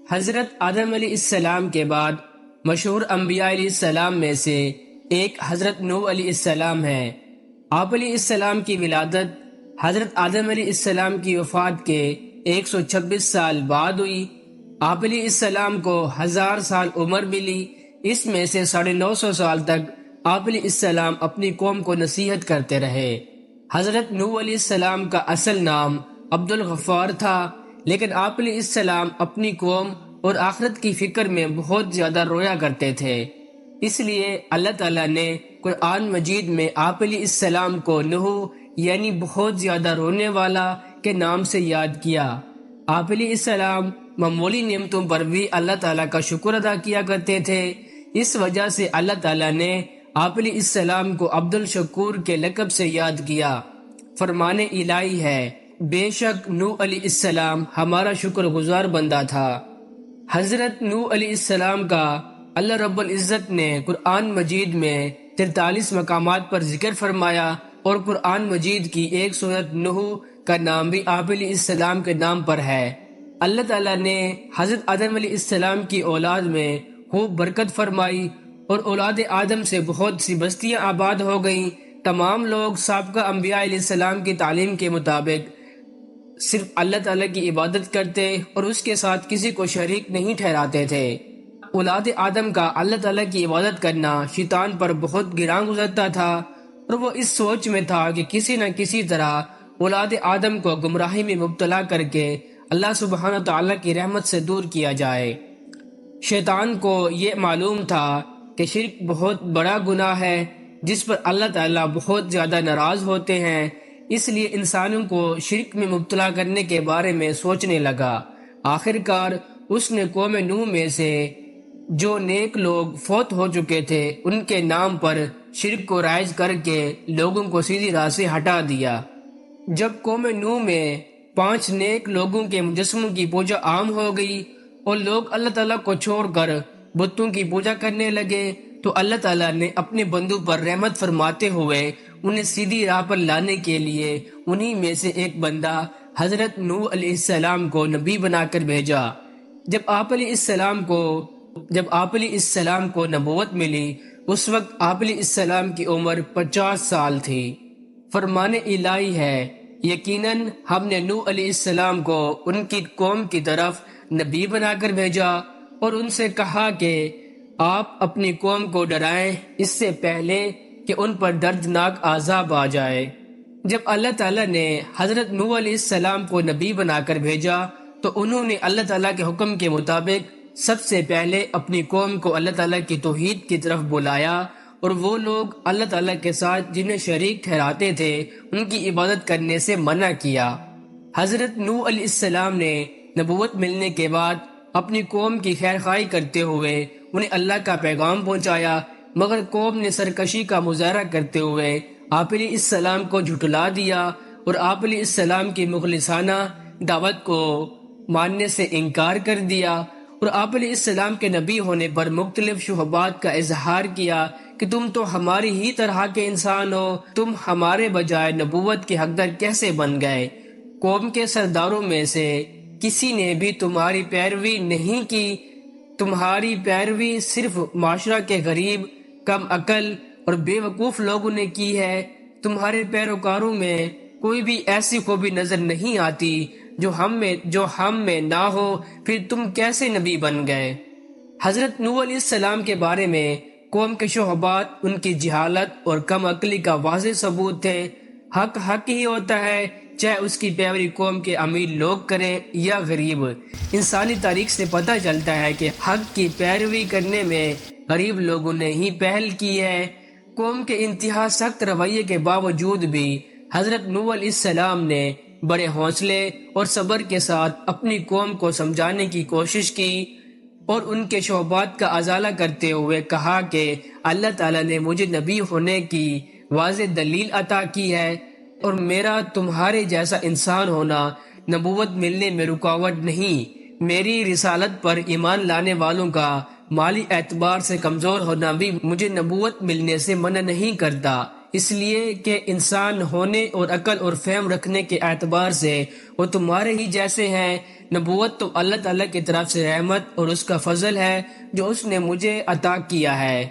حضرت آدم علیہ السلام کے بعد مشہور انبیاء علیہ السلام میں سے ایک حضرت نوح علیہ السلام ہے۔ آپ علیہ السلام کی ولادت حضرت آدم علیہ السلام کی وفات کے 126 سال بعد ہوئی۔ آپ علیہ السلام کو 1000 سال عمر ملی۔ اس میں سے 950 سال تک آپ علیہ السلام اپنی قوم کو نصیحت کرتے رہے۔ حضرت نوح علیہ السلام کا اصل نام عبد الغفار تھا، لیکن آپ علیہ السلام اپنی قوم اور آخرت کی فکر میں بہت زیادہ رویا کرتے تھے، اس لیے اللہ تعالیٰ نے قرآن مجید میں آپ علیہ السلام کو نوح یعنی بہت زیادہ رونے والا کے نام سے یاد کیا۔ آپ علیہ السلام معمولی نعمتوں پر بھی اللہ تعالیٰ کا شکر ادا کیا کرتے تھے، اس وجہ سے اللہ تعالیٰ نے آپ علیہ السلام کو عبد الشکور کے لقب سے یاد کیا۔ فرمان الہی ہے، بے شک نوح علیہ السلام ہمارا شکر گزار بندہ تھا۔ حضرت نوح علیہ السلام کا اللہ رب العزت نے قرآن مجید میں 43 مقامات پر ذکر فرمایا، اور قرآن مجید کی ایک سورت نوح کا نام بھی آپ علیہ السلام کے نام پر ہے۔ اللہ تعالیٰ نے حضرت آدم علیہ السلام کی اولاد میں خوب برکت فرمائی، اور اولاد آدم سے بہت سی بستیاں آباد ہو گئیں۔ تمام لوگ سابقہ انبیاء علیہ السلام کی تعلیم کے مطابق صرف اللہ تعالیٰ کی عبادت کرتے اور اس کے ساتھ کسی کو شریک نہیں ٹھہراتے تھے۔ اولاد آدم کا اللہ تعالیٰ کی عبادت کرنا شیطان پر بہت گراں گزرتا تھا، اور وہ اس سوچ میں تھا کہ کسی نہ کسی طرح اولاد آدم کو گمراہی میں مبتلا کر کے اللہ سبحانہ تعالیٰ کی رحمت سے دور کیا جائے۔ شیطان کو یہ معلوم تھا کہ شرک بہت بڑا گناہ ہے جس پر اللہ تعالیٰ بہت زیادہ ناراض ہوتے ہیں، اس لیے انسانوں کو شرک میں مبتلا کرنے کے بارے میں سوچنے لگا۔ آخر کار اس نے قوم نوح میں سے جو نیک لوگ فوت ہو چکے تھے ان کے نام پر شرک کو رائج کر کے لوگوں کو سیدھی راہ سے ہٹا دیا۔ جب قوم نوح میں 5 نیک لوگوں کے مجسموں کی پوجا عام ہو گئی اور لوگ اللہ تعالیٰ کو چھوڑ کر بتوں کی پوجا کرنے لگے، تو اللہ تعالیٰ نے اپنے بندوں پر رحمت فرماتے ہوئے انہیں سیدھی راہ پر لانے کے لیے انہی میں سے ایک بندہ حضرت نوح علیہ السلام کو نبی بنا کر بھیجا۔ جب آپ علیہ السلام کو نبوت ملی، اس وقت آپ علیہ السلام کی عمر 50 سال تھی۔ فرمان الہی ہے، یقیناً ہم نے نوح علیہ السلام کو ان کی قوم کی طرف نبی بنا کر بھیجا، اور ان سے کہا کہ آپ اپنی قوم کو ڈرائیں اس سے پہلے کہ ان پر دردناک عذاب آ جائے۔ جب اللہ تعالیٰ نے حضرت نوح علیہ السلام کو نبی بنا کر بھیجا تو انہوں نے اللہ تعالیٰ کے حکم کے مطابق سب سے پہلے اپنی قوم کو اللہ تعالیٰ کی توحید کی طرف بلایا، اور وہ لوگ اللہ تعالیٰ کے ساتھ جنہیں شریک ٹھہراتے تھے ان کی عبادت کرنے سے منع کیا۔ حضرت نوح علیہ السلام نے نبوت ملنے کے بعد اپنی قوم کی خیرخواہی کرتے ہوئے انہیں اللہ کا پیغام پہنچایا، مگر قوم نے سرکشی کا مظاہرہ کرتے ہوئے آپ علیہ السلام کو جھٹلا دیا اور آپ علیہ السلام کی مخلصانہ دعوت کو ماننے سے انکار کر دیا، اور آپ علیہ السلام کے نبی ہونے پر مختلف شبہات کا اظہار کیا کہ تم تو ہماری ہی طرح کے انسان ہو، تم ہمارے بجائے نبوت کے حقدار کیسے بن گئے؟ قوم کے سرداروں میں سے کسی نے بھی تمہاری پیروی نہیں کی، تمہاری پیروی صرف معاشرہ کے غریب، کم عقل اور بے وقوف لوگوں نے کی ہے۔ تمہارے پیروکاروں میں کوئی بھی ایسی خوبی نظر نہیں آتی جو ہم میں نہ ہو، پھر تم کیسے نبی بن گئے؟ حضرت نوح علیہ السلام کے بارے میں قوم کے شبہات ان کی جہالت اور کم عقلی کا واضح ثبوت تھے۔ حق حق ہی ہوتا ہے، چاہے اس کی پیروی قوم کے امیر لوگ کریں یا غریب۔ انسانی تاریخ سے پتہ چلتا ہے کہ حق کی پیروی کرنے میں غریب لوگوں نے ہی پہل کی ہے۔ قوم کے انتہا سخت رویے کے باوجود بھی حضرت نوح علیہ السلام نے بڑے حوصلے اور صبر کے ساتھ اپنی قوم کو سمجھانے کی کوشش کی، اور ان کے شبہات کا ازالہ کرتے ہوئے کہا کہ اللہ تعالیٰ نے مجھے نبی ہونے کی واضح دلیل عطا کی ہے، اور میرا تمہارے جیسا انسان ہونا نبوت ملنے میں رکاوٹ نہیں۔ میری رسالت پر ایمان لانے والوں کا مالی اعتبار سے کمزور ہونا بھی مجھے نبوت ملنے سے منع نہیں کرتا۔ اس لیے کہ انسان ہونے اور عقل اور فہم رکھنے کے اعتبار سے وہ تمہارے ہی جیسے ہیں۔ نبوت تو اللہ تعالیٰ کی طرف سے رحمت اور اس کا فضل ہے جو اس نے مجھے عطا کیا ہے،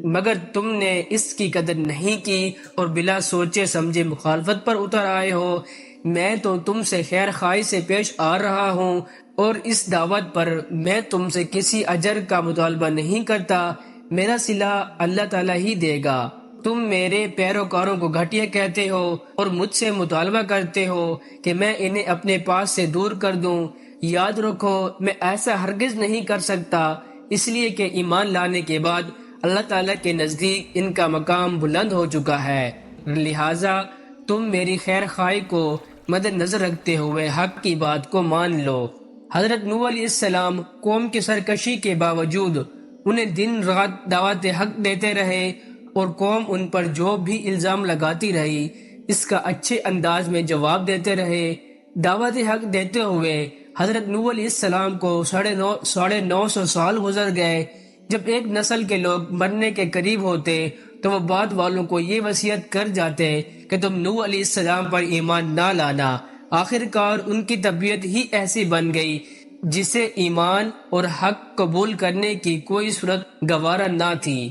مگر تم نے اس کی قدر نہیں کی اور بلا سوچے سمجھے مخالفت پر اتر آئے ہو۔ میں تو تم سے خیر خواہی سے پیش آ رہا ہوں اور اس دعوت پر میں تم سے کسی اجر کا مطالبہ نہیں کرتا، میرا صلہ اللہ تعالیٰ ہی دے گا۔ تم میرے پیروکاروں کو گھٹیا کہتے ہو اور مجھ سے مطالبہ کرتے ہو کہ میں انہیں اپنے پاس سے دور کر دوں۔ یاد رکھو میں ایسا ہرگز نہیں کر سکتا، اس لیے کہ ایمان لانے کے بعد اللہ تعالیٰ کے نزدیک ان کا مقام بلند ہو چکا ہے، لہٰذا تم میری خیر خواہی کو مد نظر رکھتے ہوئے حق کی بات کو مان لو۔ حضرت نوح علیہ السلام قوم کی سرکشی کے باوجود انہیں دن رات دعوت حق دیتے رہے اور قوم ان پر جو بھی الزام لگاتی رہی اس کا اچھے انداز میں جواب دیتے رہے۔ دعوت حق دیتے ہوئے حضرت نوح علیہ السلام کو 950 سال گزر گئے۔ جب ایک نسل کے لوگ مرنے کے قریب ہوتے تو وہ بعد والوں کو یہ وصیت کر جاتے کہ تم نوح علیہ السلام پر ایمان نہ لانا۔ آخر کار ان کی طبیعت ہی ایسی بن گئی جسے ایمان اور حق قبول کرنے کی کوئی صورت گوارا نہ تھی۔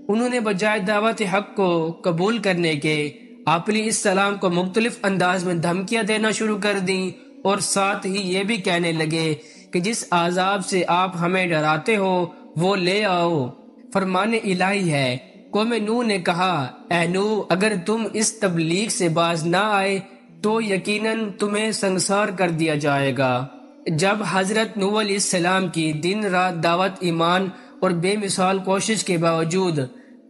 انہوں نے بجائے دعوت حق کو قبول کرنے کے آپ علیہ السلام کو مختلف انداز میں دھمکیاں دینا شروع کر دیں اور ساتھ ہی یہ بھی کہنے لگے کہ جس عذاب سے آپ ہمیں ڈراتے ہو وہ لے آؤ، فرمان الہی ہے۔ قوم نوح نے کہا، اے نوح اگر تم اس تبلیغ سے باز نہ آئے تو یقیناً تمہیں سنسار کر دیا جائے گا۔ جب حضرت نوح علیہ السلام کی دن رات دعوت ایمان اور بے مثال کوشش کے باوجود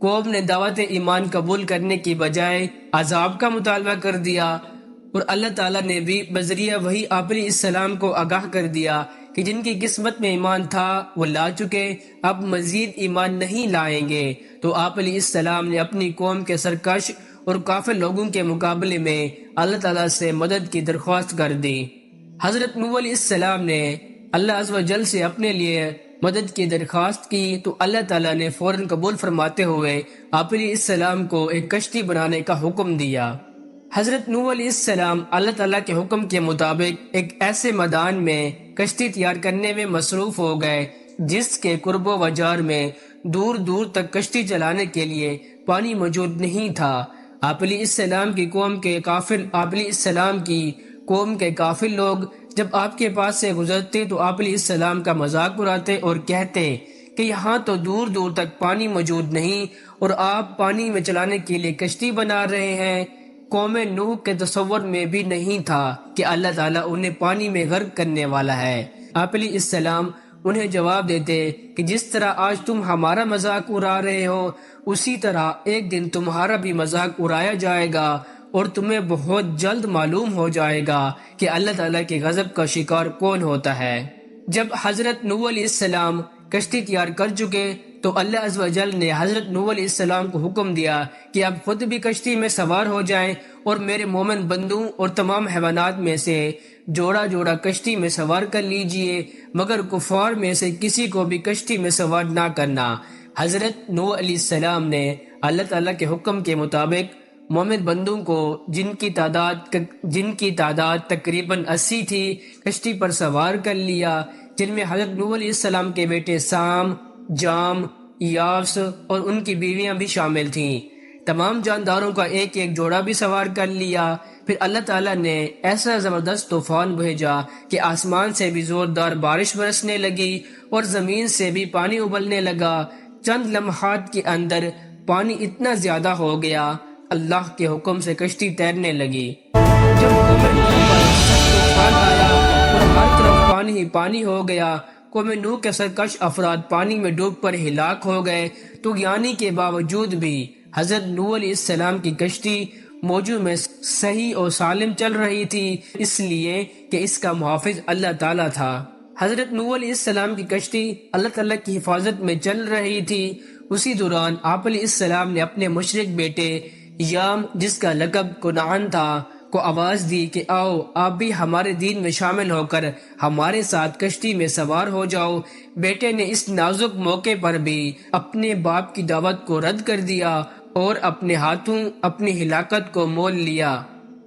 قوم نے دعوت ایمان قبول کرنے کی بجائے عذاب کا مطالبہ کر دیا، اور اللہ تعالیٰ نے بھی بذریعہ وحی آپ علیہ السلام کو آگاہ کر دیا کہ جن کی قسمت میں ایمان تھا وہ لا چکے، اب مزید ایمان نہیں لائیں گے، تو آپ علیہ السلام نے اپنی قوم کے سرکش اور کافر لوگوں کے مقابلے میں اللہ تعالیٰ سے مدد کی درخواست کر دی۔ حضرت نوح علیہ السلام نے اللہ عز و جل سے اپنے لیے مدد کی درخواست کی تو اللہ تعالیٰ نے فوراً قبول فرماتے ہوئے آپ علیہ السلام کو ایک کشتی بنانے کا حکم دیا۔ حضرت نوح علیہ السلام اللہ تعالیٰ کے حکم کے مطابق ایک ایسے میدان میں کشتی تیار کرنے میں مصروف ہو گئے جس کے قرب و وجار میں دور دور تک کشتی چلانے کے لیے پانی موجود نہیں تھا۔ آپ علیہ السلام کی قوم کے کافر لوگ جب آپ کے پاس سے گزرتے تو آپ علیہ السلام کا مذاق اڑاتے اور کہتے کہ یہاں تو دور دور تک پانی موجود نہیں اور آپ پانی میں چلانے کے لیے کشتی بنا رہے ہیں۔ قوم نوح کے تصور میں بھی نہیں تھا کہ اللہ تعالیٰ انہیں پانی میں غرق کرنے والا ہے۔ آپ علیہ السلام انہیں جواب دیتے کہ جس طرح آج تم ہمارا مذاق اڑا رہے ہو اسی طرح ایک دن تمہارا بھی مذاق اڑایا جائے گا اور تمہیں بہت جلد معلوم ہو جائے گا کہ اللہ تعالیٰ کے غضب کا شکار کون ہوتا ہے۔ جب حضرت نوح علیہ السلام کشتی تیار کر چکے تو اللہ عز و جل نے حضرت نوح علیہ السلام کو حکم دیا کہ آپ خود بھی کشتی میں سوار ہو جائیں اور میرے مومن بندوں اور تمام حیوانات میں سے جوڑا جوڑا کشتی میں سوار کر لیجئے، مگر کفار میں سے کسی کو بھی کشتی میں سوار نہ کرنا۔ حضرت نوح علیہ السلام نے اللہ تعالیٰ کے حکم کے مطابق مومن بندوں کو جن کی تعداد تقریباً 80 تھی کشتی پر سوار کر لیا، جن میں حضرت نوح علیہ السلام کے بیٹے سام، جام، یافس اور ان کی بیویاں بھی شامل تھیں۔ تمام جانداروں کا ایک ایک جوڑا بھی سوار کر لیا۔ پھر اللہ تعالیٰ نے ایسا زبردست طوفان بھیجا کہ آسمان سے بھی زوردار بارش برسنے لگی اور زمین سے بھی پانی ابلنے لگا۔ چند لمحات کے اندر پانی اتنا زیادہ ہو گیا اللہ کے حکم سے کشتی تیرنے لگی۔ جب قوم نوح پر سخت طوفان آیا اور ہر طرف پانی ہی پانی ہو گیا، قوم نوح کے سرکش افراد پانی میں ڈوب کر ہلاک ہو گئے، طغیانی کے باوجود بھی حضرت نوح علیہ السلام کی کشتی موجوں میں صحیح اور سالم چل رہی تھی، اس لیے کہ اس کا محافظ اللہ تعالیٰ تھا۔ حضرت نوح علیہ السلام کی کشتی اللہ تعالیٰ کی حفاظت میں چل رہی تھی۔ اسی دوران آپ علیہ السلام نے اپنے مشرک بیٹے یام، جس کا لقب کنعان تھا، کو آواز دی کہ آؤ آپ بھی ہمارے دین میں شامل ہو کر ہمارے ساتھ کشتی میں سوار ہو جاؤ۔ بیٹے نے اس نازک موقع پر بھی اپنے باپ کی دعوت کو رد کر دیا اور اپنے ہاتھوں اپنی ہلاکت کو مول لیا۔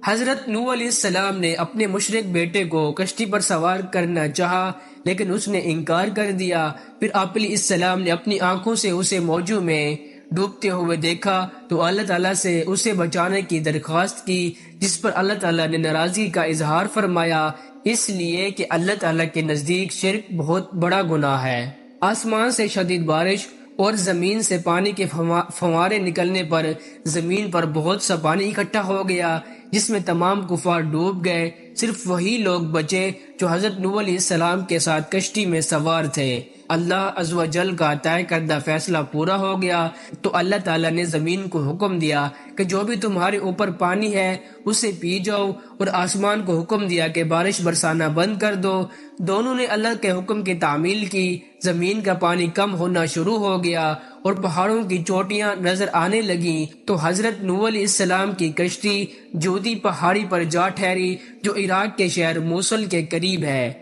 حضرت نوح علیہ السلام نے اپنے مشرک بیٹے کو کشتی پر سوار کرنا چاہا لیکن اس نے انکار کر دیا۔ پھر آپ علیہ السلام نے اپنی آنکھوں سے اسے موجوں میں ڈوبتے ہوئے دیکھا تو اللہ تعالیٰ سے اسے بچانے کی درخواست کی، جس پر اللہ تعالیٰ نے ناراضگی کا اظہار فرمایا، اس لیے کہ اللہ تعالیٰ کے نزدیک شرک بہت بڑا گناہ ہے۔ آسمان سے شدید بارش اور زمین سے پانی کے فوارے نکلنے پر زمین پر بہت سا پانی اکٹھا ہو گیا جس میں تمام کفار ڈوب گئے، صرف وہی لوگ بچے جو حضرت نوح علیہ السلام کے ساتھ کشتی میں سوار تھے۔ اللہ عز و جل کا طے کردہ فیصلہ پورا ہو گیا تو اللہ تعالیٰ نے زمین کو حکم دیا کہ جو بھی تمہارے اوپر پانی ہے اسے پی جاؤ، اور آسمان کو حکم دیا کہ بارش برسانا بند کر دو۔ دونوں نے اللہ کے حکم کی تعمیل کی، زمین کا پانی کم ہونا شروع ہو گیا اور پہاڑوں کی چوٹیاں نظر آنے لگیں تو حضرت نوح علیہ السلام کی کشتی جودی پہاڑی پر جا ٹھہری جو عراق کے شہر موصل کے قریب ہے۔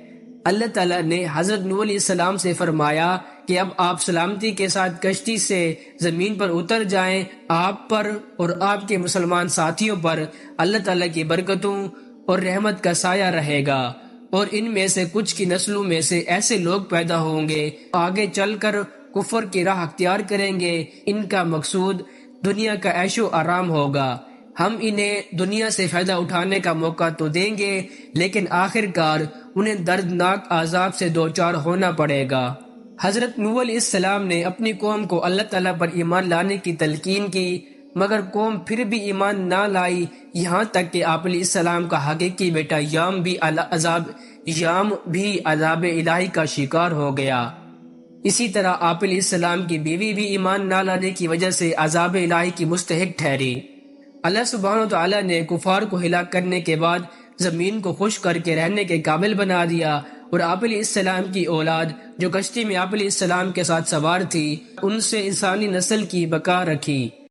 اللہ تعالیٰ نے حضرت نوح علیہ السلام سے فرمایا کہ اب آپ سلامتی کے ساتھ کشتی سے زمین پر اتر جائیں، آپ پر اور آپ کے مسلمان ساتھیوں پر اللہ تعالیٰ کی برکتوں اور رحمت کا سایہ رہے گا، اور ان میں سے کچھ کی نسلوں میں سے ایسے لوگ پیدا ہوں گے آگے چل کر کفر کی راہ اختیار کریں گے، ان کا مقصود دنیا کا عیش و آرام ہوگا۔ ہم انہیں دنیا سے فائدہ اٹھانے کا موقع تو دیں گے لیکن آخر کار انہیں دردناک عذاب سے دوچار ہونا پڑے گا۔ حضرت نوح علیہ السلام نے اپنی قوم کو اللہ تعالیٰ پر ایمان لانے کی تلقین کی، مگر قوم پھر بھی ایمان نہ لائی، یہاں تک کہ آپ علیہ السلام کا حقیقی بیٹا یام بھی عذاب الہی کا شکار ہو گیا۔ اسی طرح آپ علیہ السلام کی بیوی بھی ایمان نہ لانے کی وجہ سے عذاب الہی کی مستحق ٹھہری۔ اللہ سبحانہ و تعالیٰ نے کفار کو ہلاک کرنے کے بعد زمین کو خشک کر کے رہنے کے قابل بنا دیا، اور آپ علیہ السلام کی اولاد جو کشتی میں آپ علیہ السلام کے ساتھ سوار تھی ان سے انسانی نسل کی بقا رکھی۔